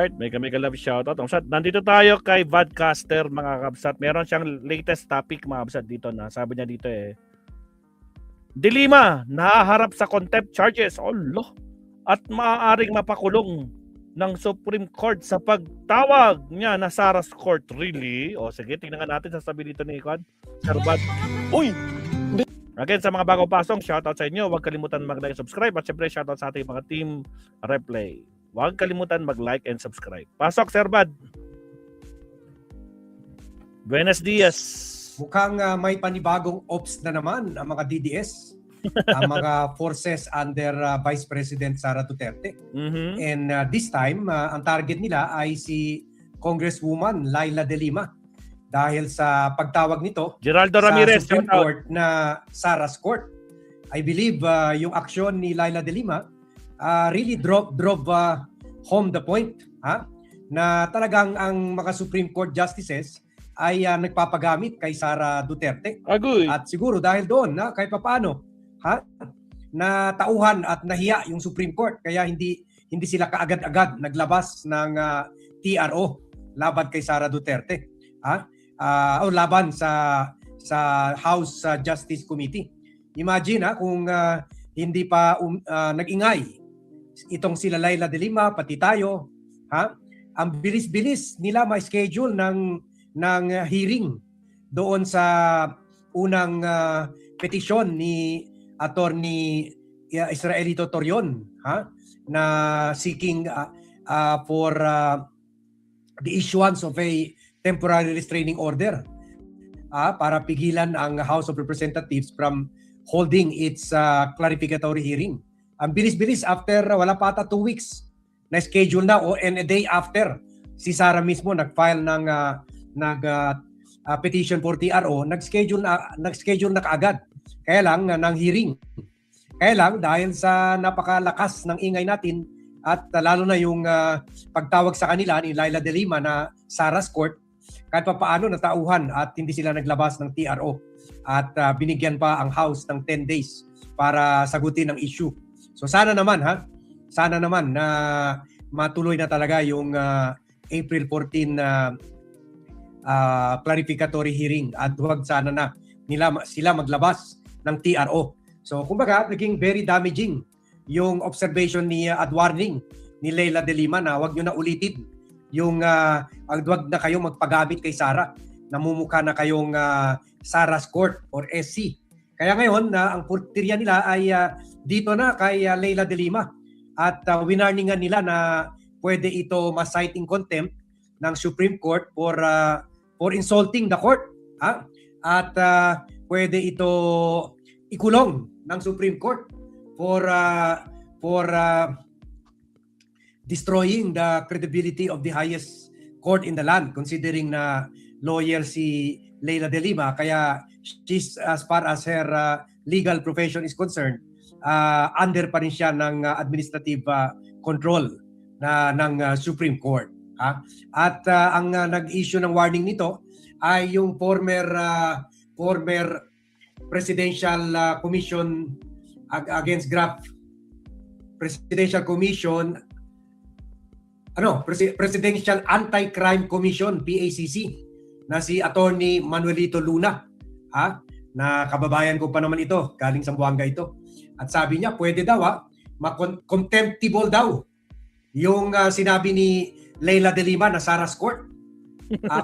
Alright, mega love shoutout. Nandito tayo kay Vodcaster mga kabsat. Meron siyang latest topic mga kabsat dito na sabi niya dito De Lima, nahaharap sa contempt charges. At maaaring mapakulong ng Supreme Court sa pagtawag niya na Sarah's Court. Really? O sige, tingnan natin sasabihin dito ni Sir Bad. Uy! Again, sa mga bagong pasong, shoutout sa inyo. Huwag kalimutan mag-like and subscribe. At syempre, shoutout sa ating mga team replay. Huwag kalimutan mag-like and subscribe. Pasok, Sir Bad. Buenos dias. Mukhang may panibagong ops na naman ang mga DDS, ang mga forces under Vice President Sara Duterte. And this time, ang target nila ay si Congresswoman Laila De Lima dahil sa pagtawag nito Geraldo Ramirez, sa Supreme Court na Sarah's Court. I believe yung aksyon ni Laila De Lima really drove home the point na talagang ang mga Supreme Court justices ay nagpapagamit kay Sara Duterte. Agoy. At siguro dahil doon kahit papaano na tauhan at nahiya yung Supreme Court kaya hindi sila kaagad-agad naglabas ng TRO laban kay Sara Duterte. O laban sa House Justice Committee. Imagine kung hindi pa nag-ingay itong sila Laila De Lima, pati tayo, ang bilis-bilis nila ma-schedule ng hearing doon sa unang petisyon ni Attorney Israelito Torion na seeking for the issuance of a temporary restraining order para pigilan ang House of Representatives from holding its clarificatory hearing. Ang bilis-bilis after wala pa ata 2 weeks na schedule na and a day after si Sara mismo nag-file ng petition for TRO, nag-schedule na kaagad. Kaya lang ng hearing. Kaya lang dahil sa napakalakas ng ingay natin at lalo na yung pagtawag sa kanila ni Laila De Lima na Sarah's Court, kahit pa paano natauhan at hindi sila naglabas ng TRO at binigyan pa ang House ng 10 days para sagutin ang issue. So sana naman na matuloy na talaga yung April 14 clarificatory hearing at huwag sana na sila maglabas ng TRO. So kumbaga naging very damaging yung observation at warning ni Laila De Lima na huwag nyo na ulitin yung huwag na kayong magpagamit kay Sara. Namumukha na kayong Sarah's Court or SC. Kaya ngayon ang purtirya nila ay dito na kay Laila De Lima at winarningan nila na pwede ito ma-cite in contempt ng Supreme Court for insulting the court at pwede ito ikulong ng Supreme Court for destroying the credibility of the highest court in the land, considering na lawyer si Laila De Lima, kaya she's, as far as her legal profession is concerned, under pa rin siya ng administrative control ng Supreme Court. At ang nag-issue ng warning nito ay yung former Presidential Commission against Graft, Presidential Commission, Presidential Anti-Crime Commission, PACC, na si Attorney Manuelito Luna, na kababayan ko pa naman ito, galing sa Buanga ito. At sabi niya, pwede daw, contemptible daw yung sinabi ni Laila De Lima na Sarah's Court.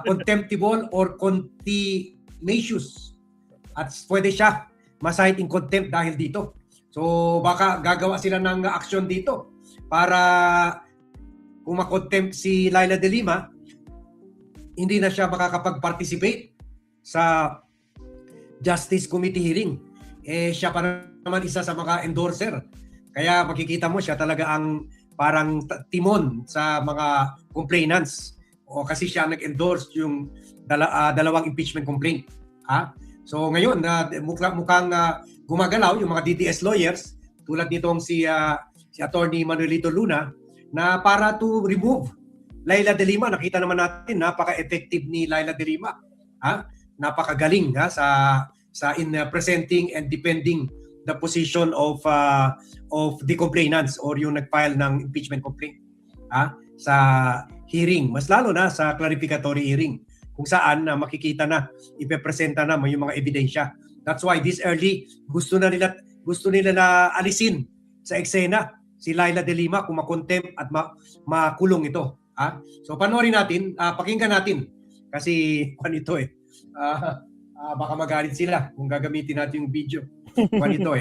Contemptible or contumacious. At pwede siya ma-cite in contempt dahil dito. So baka gagawa sila ng aksyon dito para kung makontempt si Laila De Lima, hindi na siya makakapag-participate sa Justice Committee hearing. Siya pa naman isa sa mga endorser. Kaya makikita mo siya talaga ang parang timon sa mga complainants. O kasi siya nag-endorse yung dalawang impeachment complaint. So ngayon, mukhang gumagalaw yung mga DDS lawyers tulad nitong si Attorney Manuelito Luna na para to remove Laila De Lima. Nakita naman natin napaka-effective ni Laila De Lima. Napakagaling sa in presenting and defending the position of the complainants or yung nag-file ng impeachment complaint. sa hearing, mas lalo na sa clarificatory hearing kung saan na makikita na, ipepresenta na yung mga ebidensya. That's why this early gusto nila na alisin sa eksena si Leila de Lima kung makontempt at makulong ito. So panoorin natin, pakinggan natin kasi ito baka magalit sila kung gagamitin natin yung video. Ito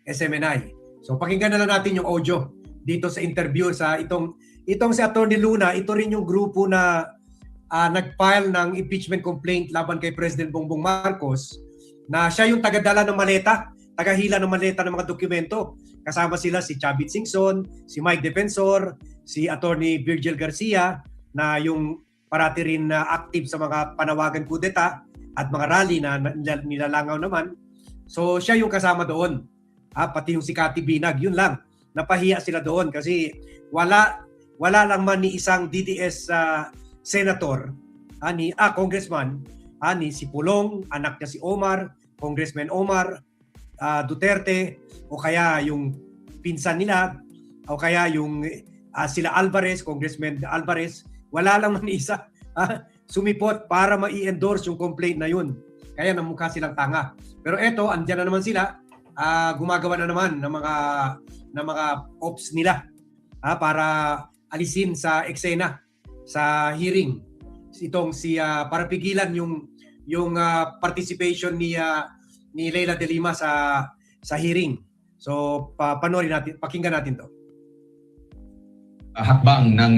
SMNI. So pakinggan na lang natin yung audio dito sa interview sa itong si Atty. Luna. Ito rin yung grupo na nag-file ng impeachment complaint laban kay President Bongbong Marcos, na siya yung tagadala ng maleta, tagahila ng maleta ng mga dokumento. Kasama sila si Chavit Singson, si Mike Defensor, si Atty. Virgil Garcia, na yung parati rin na active sa mga panawagan kudeta at mga rally na nilalangaw naman. So siya yung kasama doon. Pati yung si Cathy Binag, yun lang. Napahiya sila doon kasi wala lang man ni isang DDS senator, congressman, ni si Pulong, anak niya si Omar, Congressman Omar Duterte, o kaya yung pinsan nila, o kaya yung sila Alvarez, Congressman Alvarez, wala lang man isa sumipot para ma-endorse yung complaint na yun. Kaya namukha silang tanga. Pero eto, andyan na naman sila, gumagawa na naman ng mga ops nila para alisin sa eksena sa hearing para pigilan yung participation ni Leila de Lima sa hearing. So panoorin natin, pakinggan natin to. Hakbang ng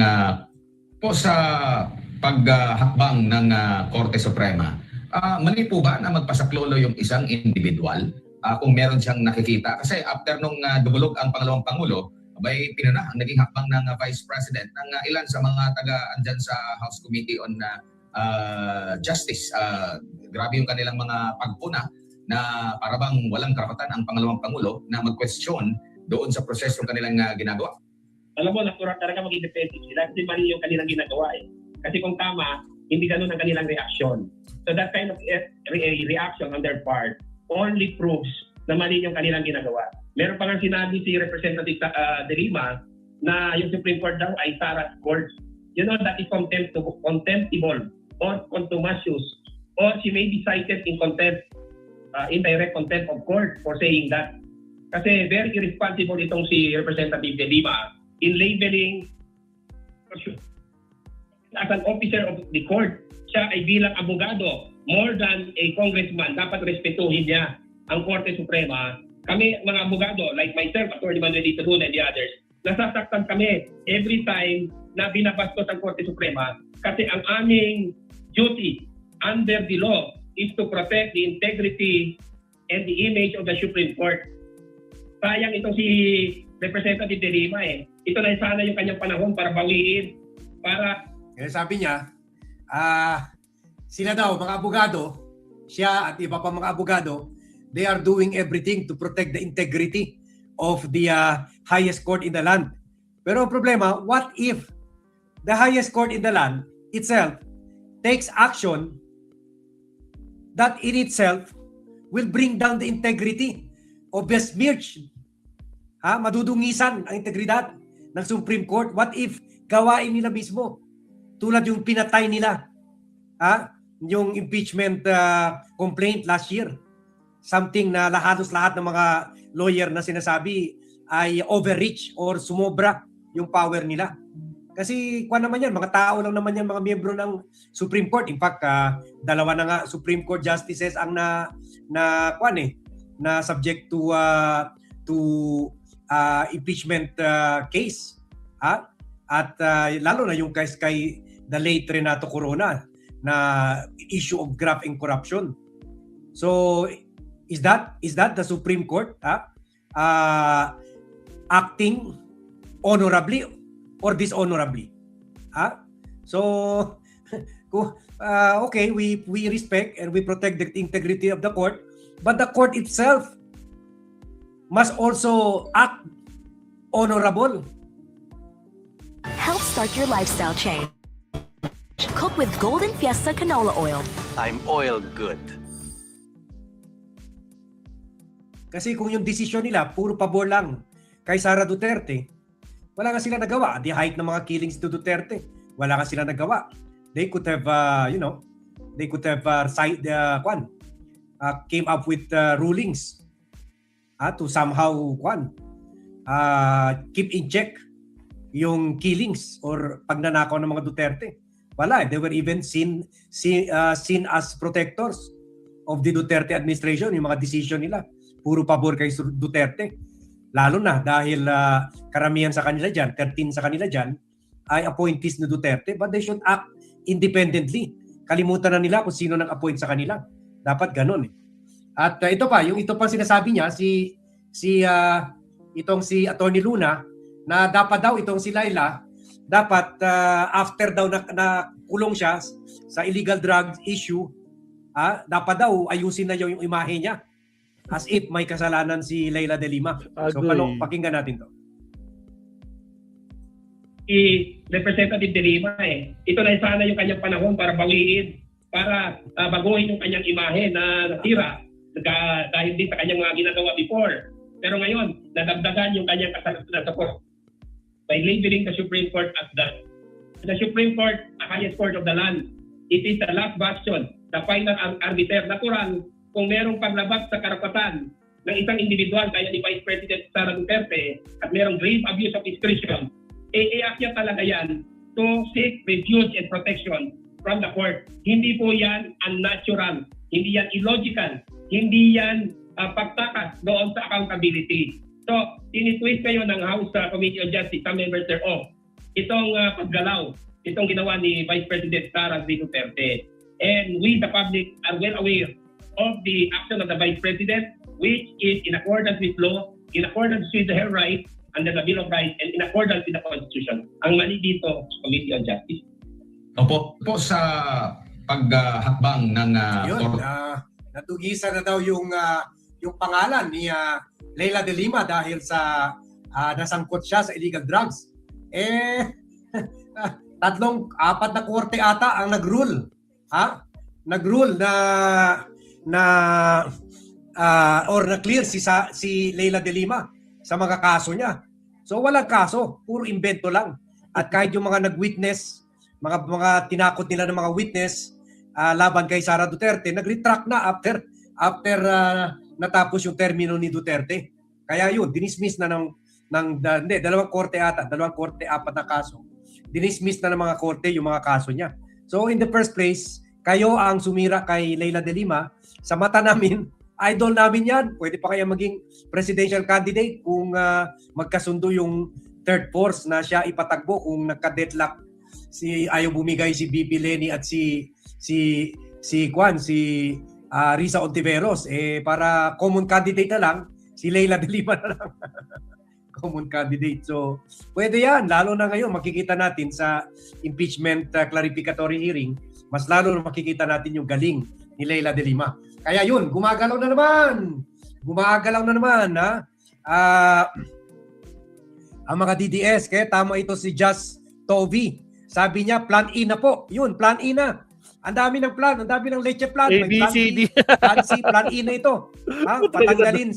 sa paghakbang ng Korte Suprema. Mali po ba na magpasaklolo yung isang individual kung meron siyang nakikita? Kasi after nung dumulog ang pangalawang Pangulo, abay pinuna ang naging hakbang ng Vice President ng ilan sa mga taga-andyan sa House Committee on Justice. Grabe yung kanilang mga pagpuna na parabang walang karapatan ang pangalawang Pangulo na mag-question doon sa prosesong kanilang ginagawa. Alam mo, natural talaga maging defensive sila kasi mali yung kanilang ginagawa Kasi kung tama, hindi ganun ang kanilang reaction. So that kind of reaction on their part only proves na mali yung kanilang ginagawa. Meron pa nga sinabi si Representative de Lima na yung Supreme Court daw ay Sarah's Court. You know, that is contemptible or contumacious, or she may be cited in contempt, indirect contempt of court for saying that. Kasi very irresponsible itong si Representative de Lima in labeling as an officer of the court. Siya ay bilang abogado, more than a congressman, dapat respetuhin niya ang Korte Suprema. Kami mga abogado, like myself, Atty. Manuelito Luna and the others, nasasaktan kami every time na binabastos ang Korte Suprema kasi ang aming duty under the law is to protect the integrity and the image of the Supreme Court. Sayang itong si Representative de Lima Ito na sana yung kanyang panahon para bawiin, para... Sabi niya, sila daw, mga abogado, siya at iba pa mga abogado, they are doing everything to protect the integrity of the highest court in the land. Pero ang problema, what if the highest court in the land itself takes action that in itself will bring down the integrity o besmirch, madudungisan ang integridad ng Supreme Court? What if gawain nila mismo tulad yung pinatay nila yung impeachment complaint last year, something na halos lahat ng mga lawyer na sinasabi ay overreach or sumobra yung power nila. Kasi naman yan, mga tao lang naman yan, mga miyembro ng Supreme Court. In fact, dalawa na nga Supreme Court justices ang na subject to impeachment case. At lalo na yung case kay the late Renato Corona na issue of graft and corruption. So is that the Supreme Court acting honorably or dishonorably? So okay, we respect and we protect the integrity of the court, but the court itself must also act honorable. Help start your lifestyle change. Cook with Golden Fiesta canola oil. I'm oil good. Kasi kung yung desisyon nila puro pabor lang kay Sara Duterte, Wala nga sila nagawa. At the height ng mga killings to Duterte, wala nga sila nagawa. They could have, came up with rulings to somehow keep in check yung killings or pagnanakaw ng mga Duterte. Wala, they were even seen as protectors of the Duterte administration, yung mga decision nila. Puro pabor kay Duterte. Lalo na dahil karamihan sa kanila dyan, 13 sa kanila dyan, ay appointees ni Duterte, but they should act independently. Kalimutan na nila kung sino nag-appoint sa kanila. Dapat ganun eh. At ito pa sinasabi niya, itong si Atty. Luna, na dapat daw itong si Laila, dapat after daw na kulong siya sa illegal drugs issue, dapat daw ayusin na yung imahe niya. As if may kasalanan si Leila de Lima. So pakinggan natin to. Si Representative de Lima ito na sana yung kanyang panahon para bawiin, para baguhin yung kanyang imahe na natira dahil din sa kanyang mga ginagawa before. Pero ngayon, nadagdagan yung kanyang kasalanan sa court by labeling the Supreme Court as the Supreme Court, the highest court of the land. It is the last bastion, the final arbiter. Natural, kung merong paglabag sa karapatan ng isang individual kaya ni Vice President Sara Duterte at merong grave abuse of discretion, iakyat talaga yan to seek refuge and protection from the court. Hindi po yan unnatural, hindi yan illogical, hindi yan pagtakas doon sa accountability. So, tinitwist kayo ng House Committee on Justice, some members thereof, itong paggalaw, itong ginawa ni Vice President Sara Duterte. And we, the public, are well aware of the action of the Vice President, which is in accordance with law, in accordance with her rights, under the Bill of Rights, and in accordance with the Constitution. Ang mali dito, Committee on Justice. Opo, po sa paghakbang ng natugisan na daw yung pangalan ni Leila de Lima dahil sa nasangkot siya sa illegal drugs. Apat na korte ata ang nag-rule. Nag-rule or na-clear si Leila de Lima sa mga kaso niya. So walang kaso, puro invento lang. At kahit yung mga nag-witness, mga tinakot nila ng mga witness laban kay Sara Duterte, nag-retract na after natapos yung termino ni Duterte. Kaya yun, dinismiss na dalawang korte, apat na kaso. Dinismiss na ng mga korte yung mga kaso niya. So in the first place, kayo ang sumira kay Leila de Lima. Sa mata namin, idol namin yan. Pwede pa kaya maging presidential candidate kung magkasundo yung third force na siya ipatagbo kung nagka-deadlock ayaw bumigay si BP Leni at si Risa Ontiveros. Para common candidate na lang, si Leila de Lima na lang. Common candidate. So, pwede yan. Lalo na ngayon, makikita natin sa impeachment clarificatory hearing, mas lalo na makikita natin yung galing ni Leila de Lima. Kaya yun, gumagalaw na naman. Ang mga DDS, kaya tama ito si Just Toby. Sabi niya, plan E na po. Yun, plan E na. Ang dami ng plan, ang dami ng leche plan. A, B, C, D. Plan C, plan E na ito. Patanggalin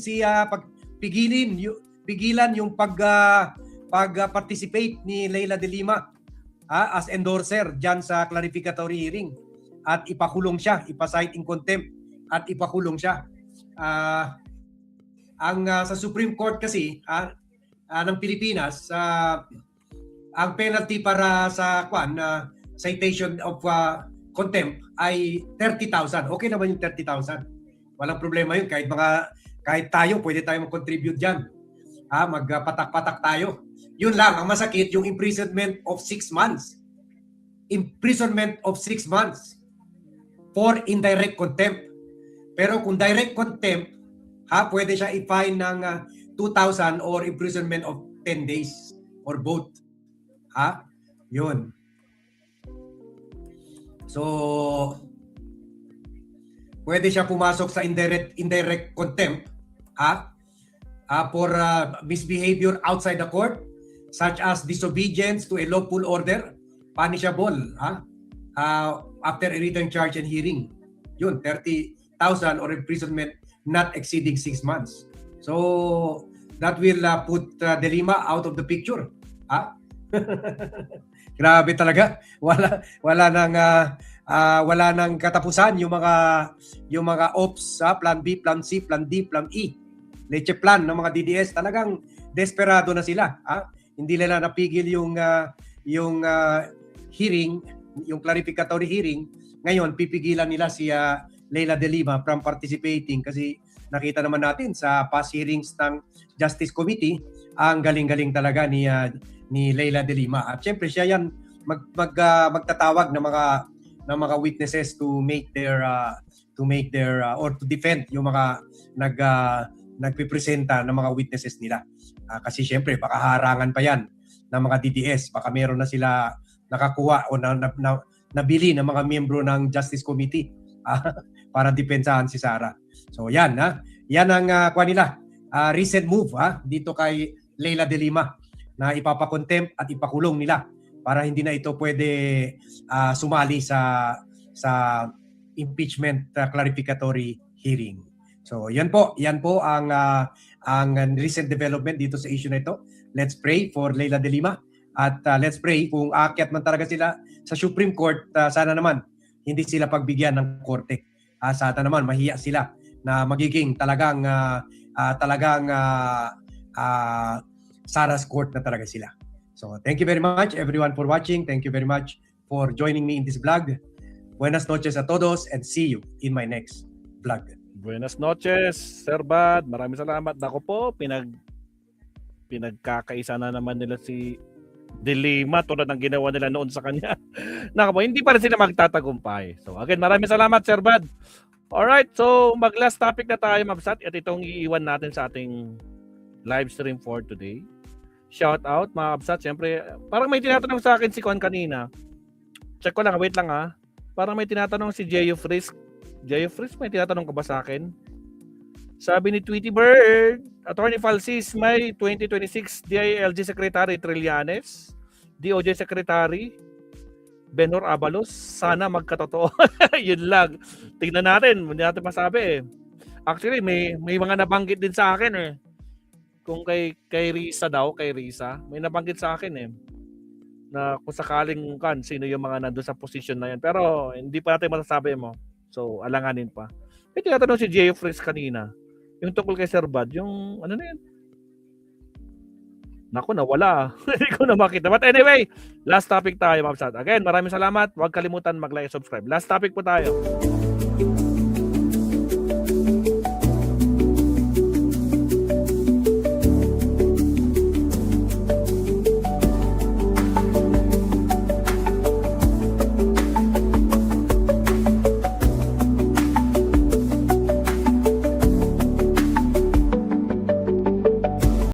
pigilan yung pag-participate ni Leila de Lima as endorser dyan sa clarificatory hearing. At ipakulong siya, ipasight in contempt at ipakulong siya. Sa Supreme Court kasi ng Pilipinas, ang penalty para sa citation of contempt ay 30,000. Okay naman yung 30,000. Walang problema yun. Kahit tayo, pwede tayo mag-contribute dyan. Magpatak-patak tayo. Yun lang, ang masakit, yung imprisonment of 6 months. Imprisonment of 6 months for indirect contempt. Pero kung direct contempt, pwede siya i-fine ng 2,000 or imprisonment of 10 days or both. Yun. So, pwede siya pumasok sa indirect contempt for misbehavior outside the court, such as disobedience to a lawful order, punishable after a written charge and hearing. Yun, 30,000 or imprisonment not exceeding 6 months. So, that will put de Lima out of the picture. Ha? Grabe talaga. Wala nang katapusan yung mga ops, plan B, plan C, plan D, plan E. Leche plan ng mga DDS, talagang desperado na sila. Hindi nila napigil yung hearing, yung clarificatory hearing. Ngayon, pipigilan nila si Leila De Lima from participating kasi nakita naman natin sa past hearings ng Justice Committee, ang galing-galing talaga ni Leila De Lima. At syempre siya yan magtatawag ng mga witnesses to make their or to defend yung mga nagpipresenta ng mga witnesses nila. Kasi syempre baka harangan pa yan ng mga DDS, baka meron na sila nakakuha o nabili ng mga miyembro ng Justice Committee para depensahan si Sara. So yan ang nila recent move dito kay Leila De Lima na ipapakontempt at ipakulong nila para hindi na ito pwede sumali sa impeachment clarificatory hearing. So yan po ang recent development dito sa issue na ito. Let's pray for Leila De Lima at let's pray kung aakyat man talaga sila sa Supreme Court, sana naman hindi sila pagbigyan ng korte. Sana naman mahiya sila na magiging talagang Sara's Court na talaga sila. So thank you very much everyone for watching. Thank you very much for joining me in this vlog. Buenas noches a todos and see you in my next vlog. Buenas noches, Sir Bad. Maraming salamat. Ako po, pinagkakaisa na naman nila si De Lima tulad ng ginawa nila noon sa kanya. Nako po, hindi pa rin sila magtatagumpay. So again, maraming salamat, Sir Bad. Alright, so mag-last topic na tayo, Mabsat. At itong iiwan natin sa ating live stream for today. Shout out, mga Mabsat. Siyempre, parang may tinatanong sa akin si Juan kanina. Check ko lang, wait lang Parang may tinatanong si Jeyo Frisk. Jeyo Frisk, may tinatanong ka ba sa akin? Sabi ni Tweety Bird, Attorney Falsis, May 2026, DILG Secretary Trillanes, DOJ Secretary Benhur Abalos, sana magkatotoo. Yun lang. Tingnan natin, hindi natin masabi Actually, may mga nabanggit din sa akin Kung kay Risa daw, may nabanggit sa akin na kung sakaling sino yung mga nandun sa position na yan. Pero hindi pa natin masasabi mo. So, alanganin pa. May tinatanong si Jeyo Frisk kanina. Yung tungkol kay Sir Bad, yung ano na yan? Naku, nawala. Hindi ko na makita. But anyway, last topic tayo, Mabsat. Again, maraming salamat. Huwag kalimutan mag-like and subscribe. Last topic po tayo.